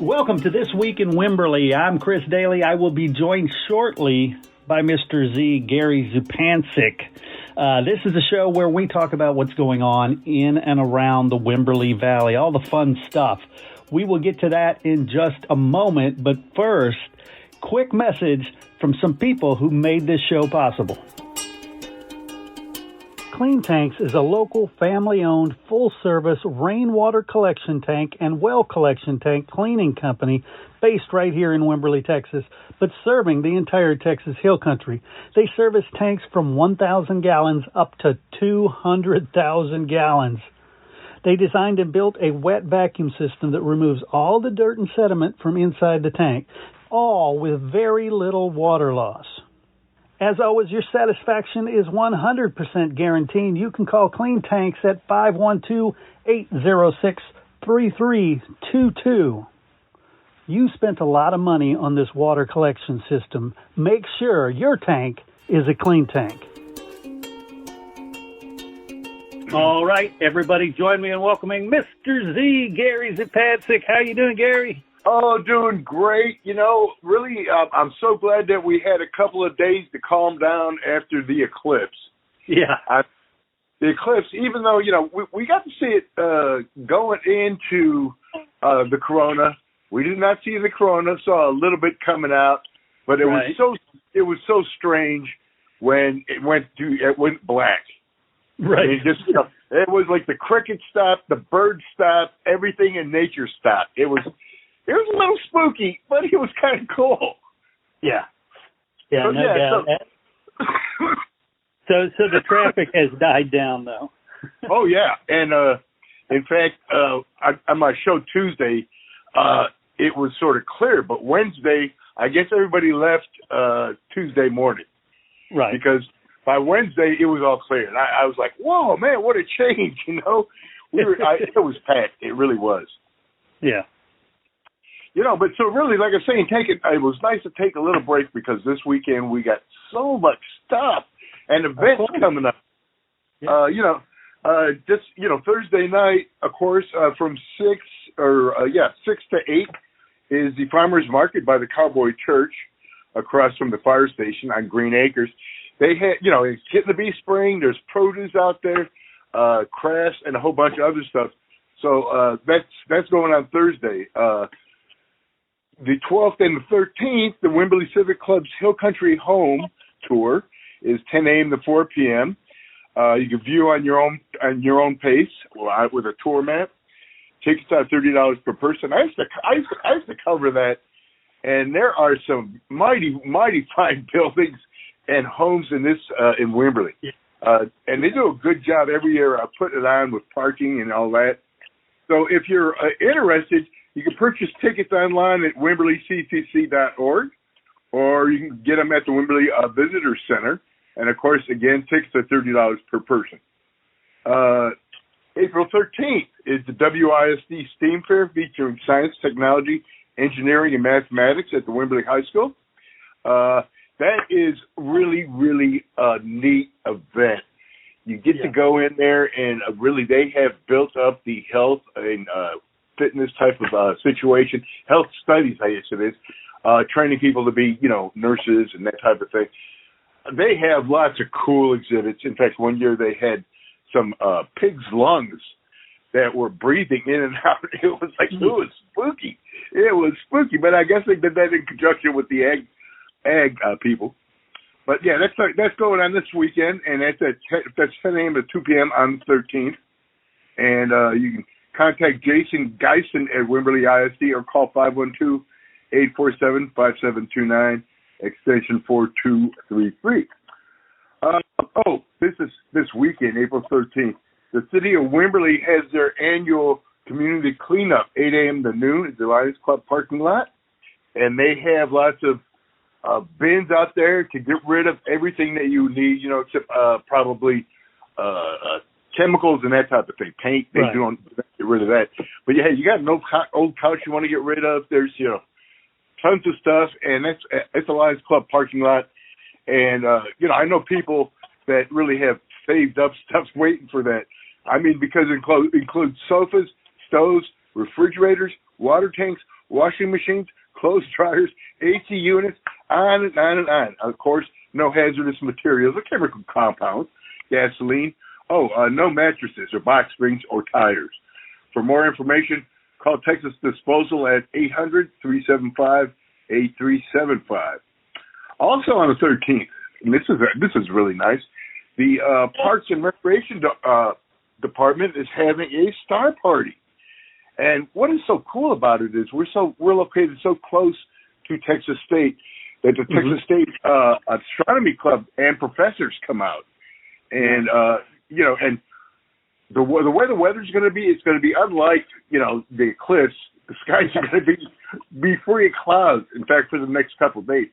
Welcome to This Week in Wimberley. I'm Chris Doelle. I will be joined shortly by Mr. Z, Gary Zupancic. This is a show where we talk about what's going on in and around the Wimberley Valley, all the fun stuff. We will get to that in just a moment, but first, quick message from some people who made this show possible. Clean Tanks is a local, family-owned, full-service rainwater collection tank and well collection tank cleaning company based right here in Wimberley, Texas, but serving the entire Texas Hill Country. They service tanks from 1,000 gallons up to 200,000 gallons. They designed and built a wet vacuum system that removes all the dirt and sediment from inside the tank, all with very little water loss. As always, your satisfaction is 100% guaranteed. You can call Clean Tanks at 512-806-3322. You spent a lot of money on this water collection system. Make sure your tank is a clean tank. All right, everybody, join me in welcoming Mr. Z, Gary Zupancic. How you doing, Gary? Oh, doing great. You know, really, I'm so glad that we had a couple of days to calm down after the eclipse. Yeah. The eclipse, even though, you know, we got to see it going into the corona. We did not see the corona, saw a little bit coming out, but it was so strange when it went black. Right. I mean, just, you know, it was like the cricket stopped, the birds stopped, everything in nature stopped. It was a little spooky, but it was kind of cool. Yeah. Yeah, so, no doubt. So the traffic has died down, though. Oh, yeah. And, in fact, on my show Tuesday, it was sort of clear. But Wednesday, I guess everybody left Tuesday morning. Right. Because by Wednesday, it was all clear. And I was like, whoa, man, what a change, you know. It was packed. It really was. Yeah. You know, but so really, like I was saying, it was nice to take a little break because this weekend we got so much stuff and events coming up. Yeah. Thursday night, of course, from 6 to 8 is the Farmers Market by the Cowboy Church across from the fire station on Green Acres. They had, you know, it's getting to be spring. There's produce out there, crafts, and a whole bunch of other stuff. So that's going on Thursday. The 12th and the 13th, the Wimberley Civic Club's Hill Country Home Tour is 10 a.m. to 4 p.m. You can view on your own pace with a tour map. Tickets are $30 per person. I used to cover that, and there are some mighty fine buildings and homes in Wimberley, and they do a good job every year putting it on with parking and all that. So if you're interested, you can purchase tickets online at WimberleyCCC.org, or you can get them at the Wimberley Visitor Center. And, of course, again, tickets are $30 per person. April 13th is the WISD STEAM Fair featuring science, technology, engineering, and mathematics at the Wimberley High School. That is really, really a neat event. You get to go in there, and really they have built up the health and fitness type of situation, health studies, I guess it is, training people to be, you know, nurses and that type of thing. They have lots of cool exhibits. In fact, one year they had some pig's lungs that were breathing in and out. It was like, it was spooky. It was spooky, but I guess they did that in conjunction with the ag people. But yeah, that's going on this weekend, and that's 10 a.m. to 2 p.m. on the 13th. And you can contact Jason Geisen at Wimberley ISD or call 512-847-5729, extension 4233. This weekend, April 13th, the city of Wimberley has their annual community cleanup, 8 a.m. to noon at the Lions Club parking lot. And they have lots of bins out there to get rid of everything that you need, you know, except probably chemicals and that type of thing. Paint, they don't get rid of that. But yeah, you got an old couch you want to get rid of. There's, tons of stuff, and it's a Lions Club parking lot. And, I know people that really have saved up stuff waiting for that. I mean, because it includes sofas, stoves, refrigerators, water tanks, washing machines, clothes dryers, AC units, on and on and on. Of course, no hazardous materials or chemical compounds, gasoline. No mattresses or box springs or tires. For more information, call Texas Disposal at 800-375-8375. Also on the 13th, and this is really nice, the Parks and Recreation Department is having a star party. And what is so cool about it is we're located so close to Texas State that the Texas State Astronomy Club and professors come out. And, and the way the weather's going to be, it's going to be unlike, the eclipse. The skies are going to be free of clouds, in fact, for the next couple of days.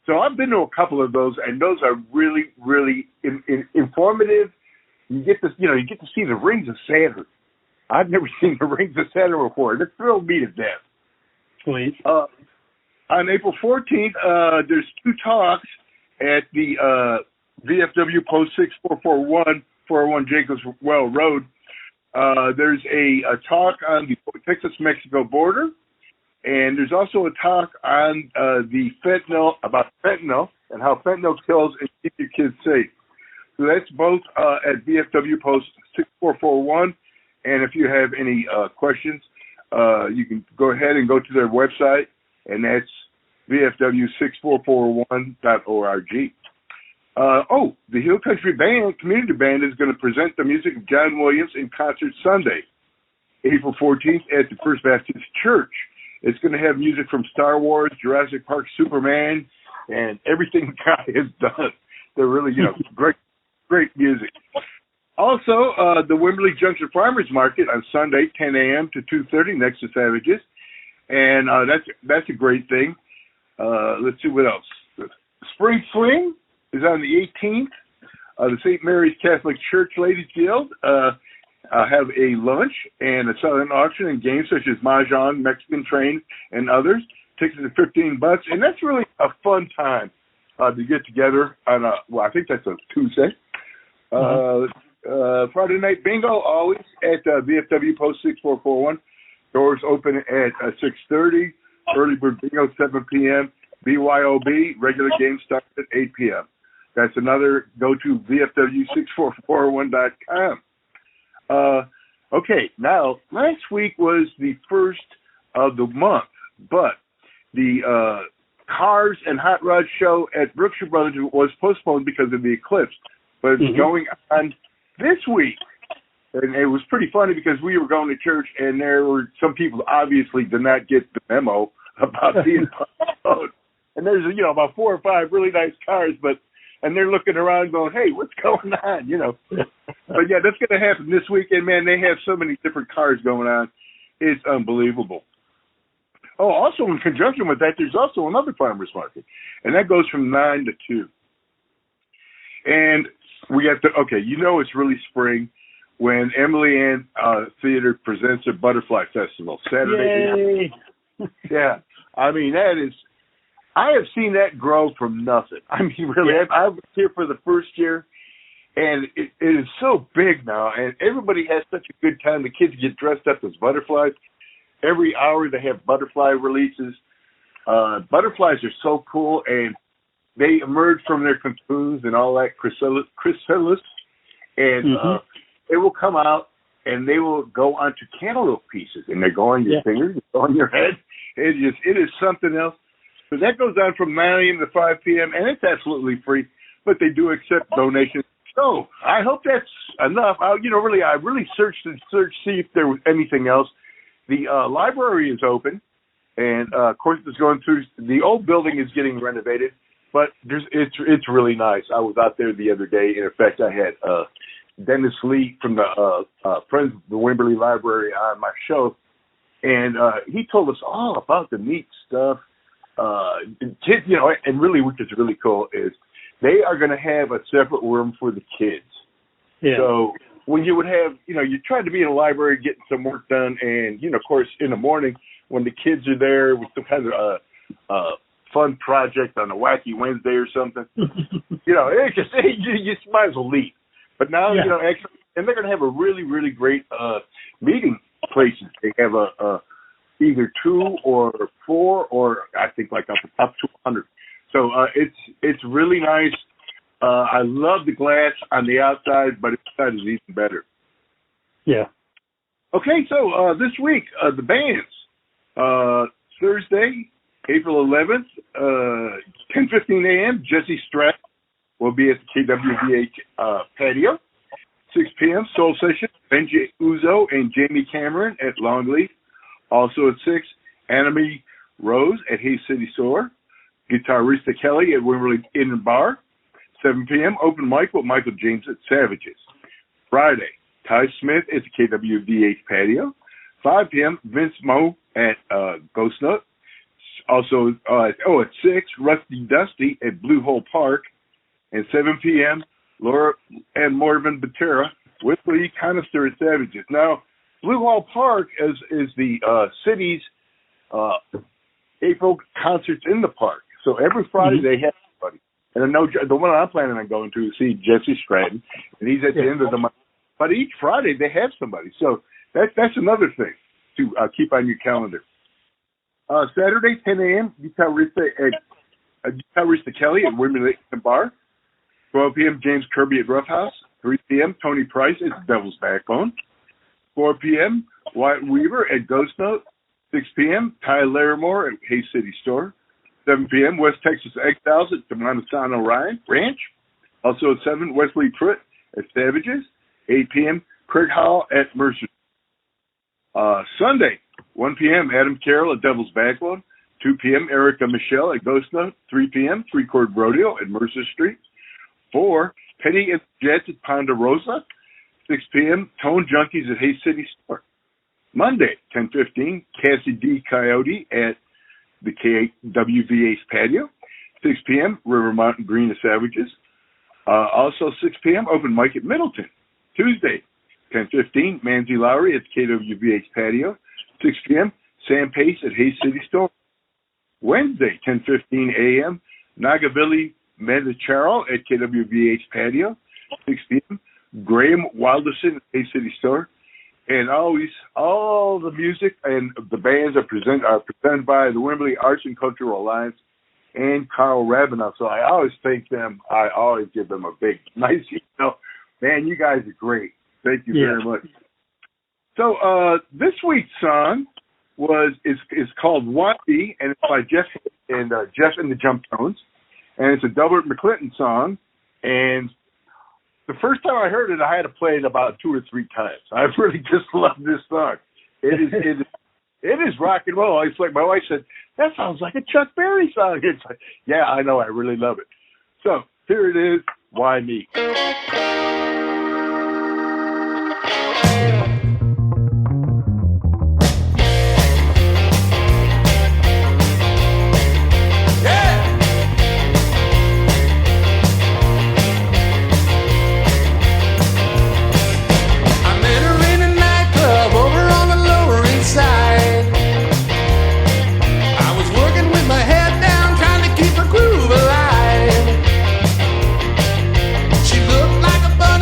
So I've been to a couple of those, and those are really, really informative. You get to see the rings of Saturn. I've never seen the rings of Saturn before. It thrilled me to death. Sweet. On April 14th, there's 2 talks at the VFW Post 6441, 401 Jacobs Well Road. There's a talk on the Texas-Mexico border, and there's also a talk on about fentanyl and how fentanyl kills and keeps your kids safe. So that's both at VFW Post 6441. And if you have any questions, you can go ahead and go to their website, and that's vfw6441.org. The Hill Country Community Band is going to present the music of John Williams in concert Sunday, April 14th at the First Baptist Church. It's going to have music from Star Wars, Jurassic Park, Superman, and everything the guy has done. They're really, great music. Also, the Wimberley Junction Farmers Market on Sunday, 10 a.m. to 2:30 next to Savages. And that's a great thing. Let's see what else. Spring Swing is on the 18th. The St. Mary's Catholic Church Ladies Guild have a lunch and a silent auction and games such as Mahjong, Mexican Train, and others. Tickets are $15, and that's really a fun time to get together on I think that's a Tuesday. Friday night bingo always at VFW Post 6441. Doors open at 6:30. Early bird bingo 7 p.m. BYOB regular game starts at 8 p.m. That's another go to VFW6441.com. Okay, now last week was the first of the month, but the Cars and Hot Rod show at Brookshire Brothers was postponed because of the eclipse, but it's going on this week. And it was pretty funny because we were going to church and there were some people obviously did not get the memo about being postponed. And there's, about 4 or 5 really nice cars, and they're looking around going, hey, what's going on, But yeah, that's going to happen this weekend, man. They have so many different cars going on. It's unbelievable. Oh, also in conjunction with that, there's also another farmer's market, and that goes from 9 to 2. And we have to, it's really spring when Emily Ann Theater presents their Butterfly Festival Saturday. Yay. Yeah, I mean, I have seen that grow from nothing. I mean, really, I was here for the first year, and it is so big now, and everybody has such a good time. The kids get dressed up as butterflies. Every hour they have butterfly releases. Butterflies are so cool, and they emerge from their cocoons and all that chrysalis, and they will come out, and they will go onto cantaloupe pieces, and they go on your fingers, they go on your head. It is something else. So that goes on from 9 a.m. to 5 p.m., and it's absolutely free, but they do accept donations. So I hope that's enough. I really searched see if there was anything else. The library is open, and of course it's going through. The old building is getting renovated, but it's really nice. I was out there the other day, and in fact, I had Dennis Lee from the Friends of the Wimberley Library on my show, and he told us all about the neat stuff. Kids, and really, which is really cool, is they are going to have a separate room for the kids. Yeah. So when you would have, you tried to be in the library getting some work done, and, of course, in the morning when the kids are there with some kind of fun project on a wacky Wednesday or something, it's just, you might as well leave. But now, actually, and they're going to have a really, really great meeting places. They have either 2 or 4 or I think like up to 100. So it's really nice. I love the glass on the outside, but inside is even better. Yeah. Okay, so this week, the bands. Thursday, April 11th, 10:15 a.m., Jesse Stratton will be at the KWVH patio. 6 p.m., Soul Session, Benji Uzo and Jamie Cameron at Longleaf. Also at 6, Anime Rose at Hayes City Store. Guitarista Kelly at Wimberley Inn and Bar. 7 p.m., open mic with Michael James at Savages. Friday, Ty Smith at the KWVH patio. 5 p.m., Vince Moe at Ghost Note. Also, at 6, Rusty Dusty at Blue Hole Park. And 7 p.m., Laura and Morven Batera with the Conister at Savages. Now, Blue Hall Park is the city's April concerts in the park. So every Friday they have somebody. And I know the one I'm planning on going to is see Jesse Stratton, and he's at the end of the month. But each Friday they have somebody. So that's another thing to keep on your calendar. Saturday, 10 a.m., Guitarista Kelly at Wimberley Bar. 12 p.m., James Kirby at Rough House. 3 p.m., Tony Price at Devil's Backbone. 4 p.m., Wyatt Weaver at Ghost Note. 6 p.m., Ty Larimore at Hayes City Store. 7 p.m., West Texas Exiles at the Montesano Ranch. Also at 7, Wesley Pruitt at Savages. 8 p.m., Craig Hall at Mercer. Sunday, 1 p.m., Adam Carroll at Devil's Backbone. 2 p.m., Erica Michelle at Ghost Note. 3 p.m., Three Chord Rodeo at Mercer Street. 4, Penny and Jets at Ponderosa. 6 p.m., Tone Junkies at Hayes City Store. Monday, 10:15, Cassie D. Coyote at the KWVH patio. 6 p.m., River Mountain Green at Savages. Also 6 p.m., open mic at Middleton. Tuesday, 10:15, Manzi Lowry at the KWVH patio. 6 p.m., Sam Pace at Hayes City Store. Wednesday, 10:15 a.m., Nagabilly Medicharo at KWVH patio. 6 p.m., Graham Wilderson at Hayes City Store. And always, all the music and the bands are presented by the Wimberley Arts and Cultural Alliance and Carl Rabinoff. So I always thank them. I always give them a big, nice, man, you guys are great. Thank you very much. So this week's song is called Wanty, and it's by Jeff and the Jumptones. And it's a Delbert McClinton song. And the first time I heard it, I had to play it about 2 or 3 times. I really just love this song. It is rock and roll. It's like my wife said, that sounds like a Chuck Berry song. It's like, yeah, I know. I really love it. So here it is. Why me? She looked like a bug.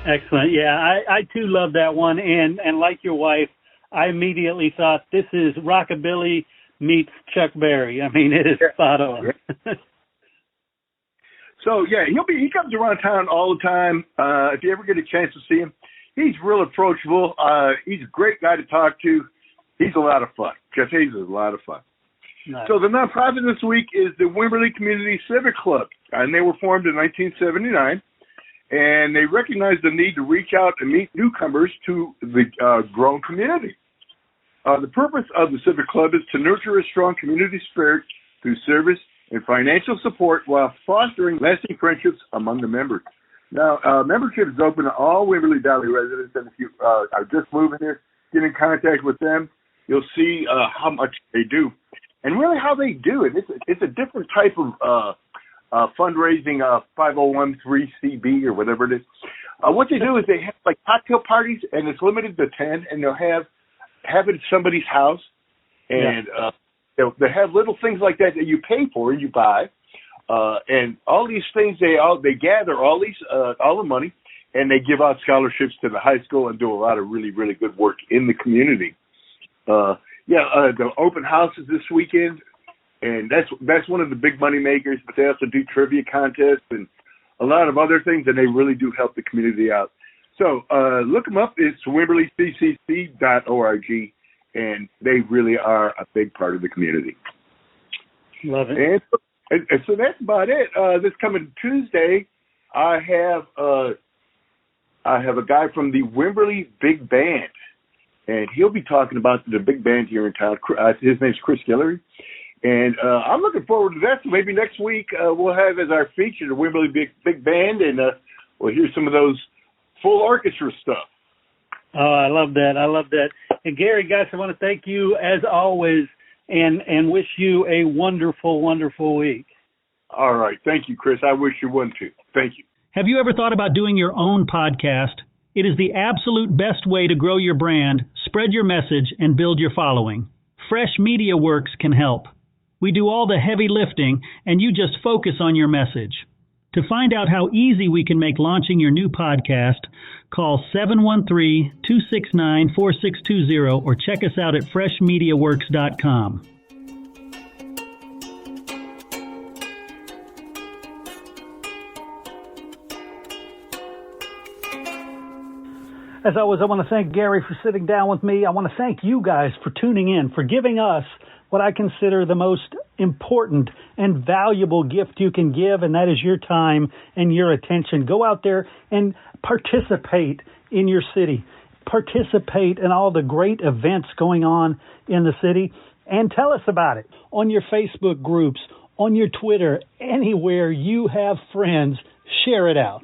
Excellent. Yeah, I too love that one. And like your wife, I immediately thought this is Rockabilly meets Chuck Berry. I mean, it is spot on. Yeah. So yeah, he comes around town all the time. If you ever get a chance to see him, he's real approachable. He's a great guy to talk to. He's a lot of fun. Jeff Hayes is a lot of fun. Nice. So the nonprofit this week is the Wimberley Community Civic Club, and they were formed in 1979, and they recognized the need to reach out and meet newcomers to the growing community. The purpose of the Civic Club is to nurture a strong community spirit through service and financial support while fostering lasting friendships among the members. Now, membership is open to all Wimberley Valley residents, and if you are just moving here, get in contact with them. You'll see how much they do, and really how they do it. It's a different type of fundraising, 501(c)(3) or whatever it is. What they do is they have like cocktail parties, and it's limited to 10, and they'll have it at somebody's house, and they have little things like that you pay for and you buy, and all these things they gather all the money, and they give out scholarships to the high school and do a lot of really, really good work in the community. The open house is this weekend, and that's one of the big money makers, but they also do trivia contests and a lot of other things, and they really do help the community out. So look them up. It's WimberleyCCC.org, and they really are a big part of the community. Love it. And so that's about it. This coming Tuesday, I have a guy from the Wimberley Big Band, and he'll be talking about the big band here in town. His name's Chris Guillory, and I'm looking forward to that. So maybe next week we'll have as our feature the Wimberley Big Band, and we'll hear some of those full orchestra stuff. Oh, I love that. And Gary, guys, I want to thank you as always, and wish you a wonderful, wonderful week. All right. Thank you, Chris. I wish you one too. Thank you. Have you ever thought about doing your own podcast? It is the absolute best way to grow your brand, spread your message, and build your following. Fresh Media Works can help. We do all the heavy lifting, and you just focus on your message. To find out how easy we can make launching your new podcast, call 713-269-4620 or check us out at freshmediaworks.com. As always, I want to thank Gary for sitting down with me. I want to thank you guys for tuning in, for giving us what I consider the most important and valuable gift you can give, and that is your time and your attention. Go out there and participate in your city. Participate in all the great events going on in the city, and tell us about it on your Facebook groups, on your Twitter, anywhere you have friends. Share it out.